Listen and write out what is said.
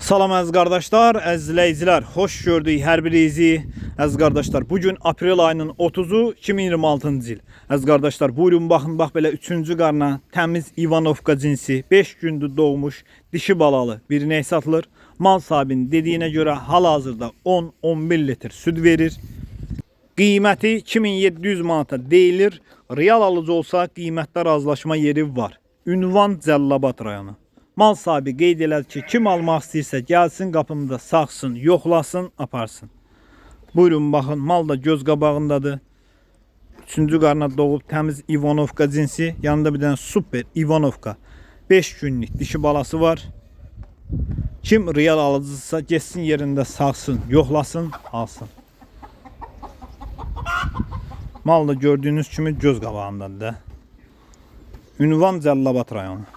Salam əziz qardaşlar, əziz izləyicilər, xoş gördük hər birinizi. Əziz qardaşlar, bugün aprel ayının 30-u 2026-cı il. Əziz qardaşlar, buyurun baxın, bax belə 3-cü qarna təmiz İvanovka cinsi 5 gündür doğmuş dişi balalı bir inek satılır. Mal sahibinin dediyinə görə hal-hazırda 10-11 litr süd verir. Qiyməti 2700 manata deyilir. Real alıcı olsa qiymətdə razılaşma yeri var. Ünvan Cəllabad rayonu. Mal sahibi qeyd elədi ki, kim almaq istəyirsə gəlsin qapımda saxsın, yoxlasın, aparsın. Buyurun baxın, mal da göz qabağındadır. 3-cü qarna doğub təmiz İvanovka cinsi. Yanında bir dənə super İvanovka 5 günlük dişi balası var. Kim real alıcısa geçsin yerində saxsın, yoxlasın, alsın. Mal da gördüğünüz kimi göz qabağındadır da. Ünvan Cəllabad rayonu.